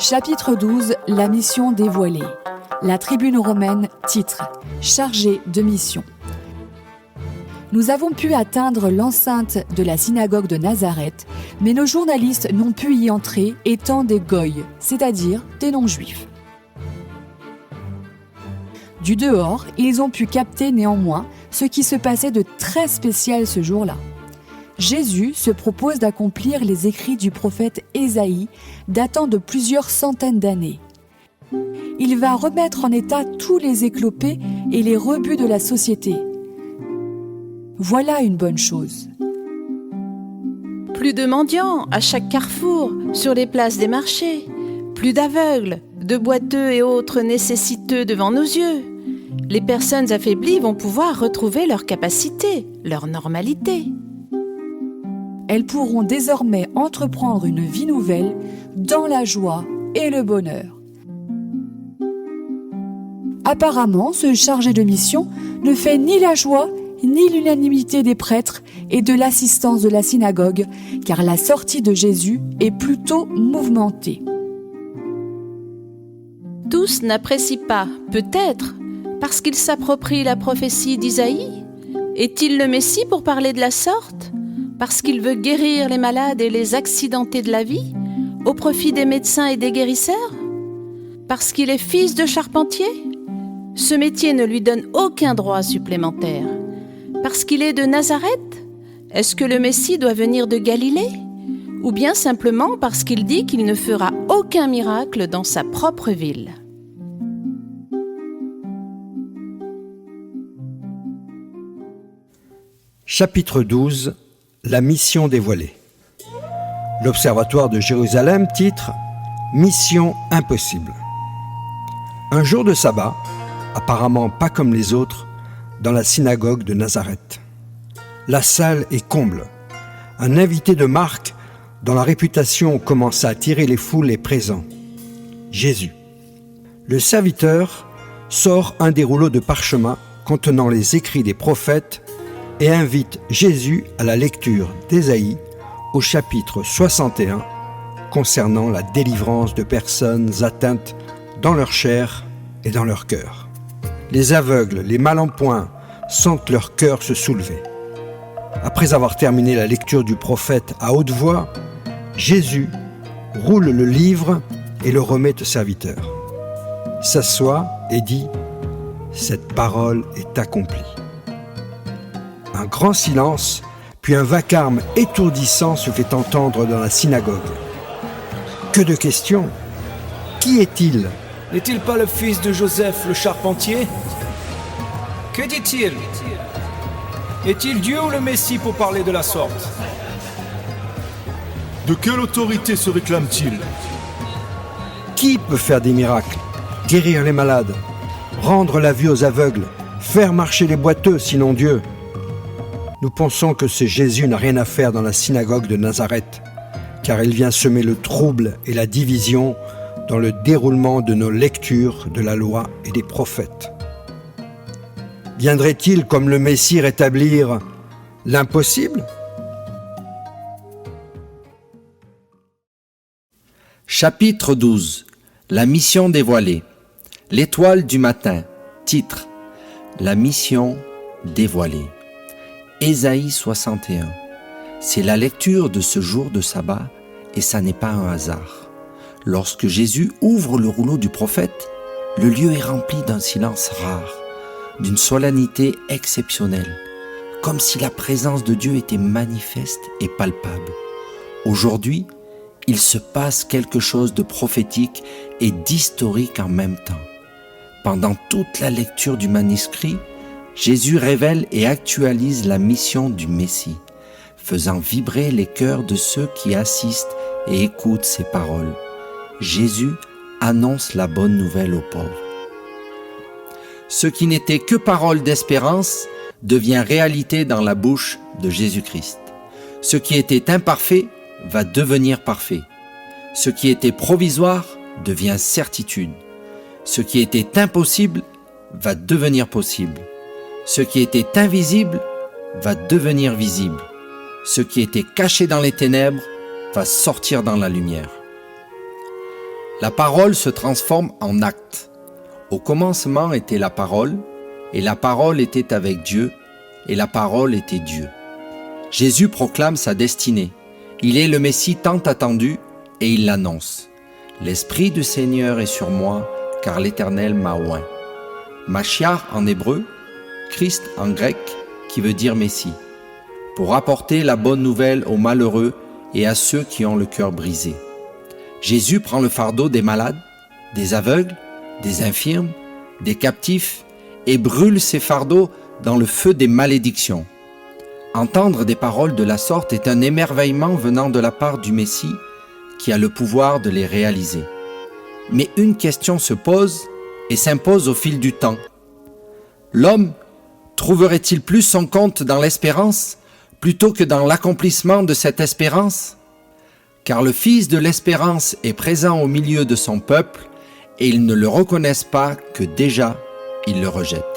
Chapitre 12, la mission dévoilée. La tribune romaine, titre « Chargé de mission ». Nous avons pu atteindre l'enceinte de la synagogue de Nazareth, mais nos journalistes n'ont pu y entrer étant des goïs, c'est-à-dire des non-juifs. Du dehors, ils ont pu capter néanmoins ce qui se passait de très spécial ce jour-là. Jésus se propose d'accomplir les écrits du prophète Ésaïe datant de plusieurs centaines d'années. Il va remettre en état tous les éclopés et les rebuts de la société. Voilà une bonne chose. Plus de mendiants à chaque carrefour, sur les places des marchés. Plus d'aveugles, de boiteux et autres nécessiteux devant nos yeux. Les personnes affaiblies vont pouvoir retrouver leur capacité, leur normalité. Elles pourront désormais entreprendre une vie nouvelle dans la joie et le bonheur. Apparemment, ce chargé de mission ne fait ni la joie ni l'unanimité des prêtres et de l'assistance de la synagogue, car la sortie de Jésus est plutôt mouvementée. Tous n'apprécient pas, peut-être, parce qu'ils s'approprient la prophétie d'Isaïe. Est-il le Messie pour parler de la sorte ? Parce qu'il veut guérir les malades et les accidentés de la vie, au profit des médecins et des guérisseurs ? Parce qu'il est fils de charpentier ? Ce métier ne lui donne aucun droit supplémentaire. Parce qu'il est de Nazareth ? Est-ce que le Messie doit venir de Galilée ? Ou bien simplement parce qu'il dit qu'il ne fera aucun miracle dans sa propre ville ? Chapitre 12. La mission dévoilée. L'Observatoire de Jérusalem titre « Mission impossible ». Un jour de sabbat, apparemment pas comme les autres, dans la synagogue de Nazareth. La salle est comble. Un invité de marque dont la réputation commence à attirer les foules est présent. Jésus. Le serviteur sort un des rouleaux de parchemin contenant les écrits des prophètes et invite Jésus à la lecture d'Ésaïe au chapitre 61 concernant la délivrance de personnes atteintes dans leur chair et dans leur cœur. Les aveugles, les mal en point sentent leur cœur se soulever. Après avoir terminé la lecture du prophète à haute voix, Jésus roule le livre et le remet au serviteur. S'assoit et dit « Cette parole est accomplie ». Un grand silence, puis un vacarme étourdissant se fait entendre dans la synagogue. Que de questions! Qui est-il? N'est-il pas le fils de Joseph le charpentier? Que dit-il? Est-il Dieu ou le Messie pour parler de la sorte? De quelle autorité se réclame-t-il? Qui peut faire des miracles, guérir les malades, rendre la vue aux aveugles, faire marcher les boiteux, sinon Dieu? Nous pensons que ce Jésus n'a rien à faire dans la synagogue de Nazareth, car il vient semer le trouble et la division dans le déroulement de nos lectures de la loi et des prophètes. Viendrait-il comme le Messie rétablir l'impossible? Chapitre 12. La mission dévoilée. L'étoile du matin. Titre. La mission dévoilée. Ésaïe 61. C'est la lecture de ce jour de sabbat et ça n'est pas un hasard. Lorsque Jésus ouvre le rouleau du prophète, le lieu est rempli d'un silence rare, d'une solennité exceptionnelle, comme si la présence de Dieu était manifeste et palpable. Aujourd'hui, il se passe quelque chose de prophétique et d'historique en même temps. Pendant toute la lecture du manuscrit, Jésus révèle et actualise la mission du Messie, faisant vibrer les cœurs de ceux qui assistent et écoutent ses paroles. Jésus annonce la bonne nouvelle aux pauvres. Ce qui n'était que parole d'espérance devient réalité dans la bouche de Jésus-Christ. Ce qui était imparfait va devenir parfait. Ce qui était provisoire devient certitude. Ce qui était impossible va devenir possible. Ce qui était invisible va devenir visible. Ce qui était caché dans les ténèbres va sortir dans la lumière. La parole se transforme en acte. Au commencement était la parole, et la parole était avec Dieu, et la parole était Dieu. Jésus proclame sa destinée. Il est le Messie tant attendu, et il l'annonce. L'Esprit du Seigneur est sur moi, car l'Éternel m'a oint. Mashiach en hébreu, Christ en grec, qui veut dire Messie, pour apporter la bonne nouvelle aux malheureux et à ceux qui ont le cœur brisé. Jésus prend le fardeau des malades, des aveugles, des infirmes, des captifs et brûle ces fardeaux dans le feu des malédictions. Entendre des paroles de la sorte est un émerveillement venant de la part du Messie qui a le pouvoir de les réaliser. Mais une question se pose et s'impose au fil du temps. L'homme trouverait-il plus son compte dans l'espérance plutôt que dans l'accomplissement de cette espérance? Car le Fils de l'espérance est présent au milieu de son peuple et ils ne le reconnaissent pas que déjà ils le rejettent.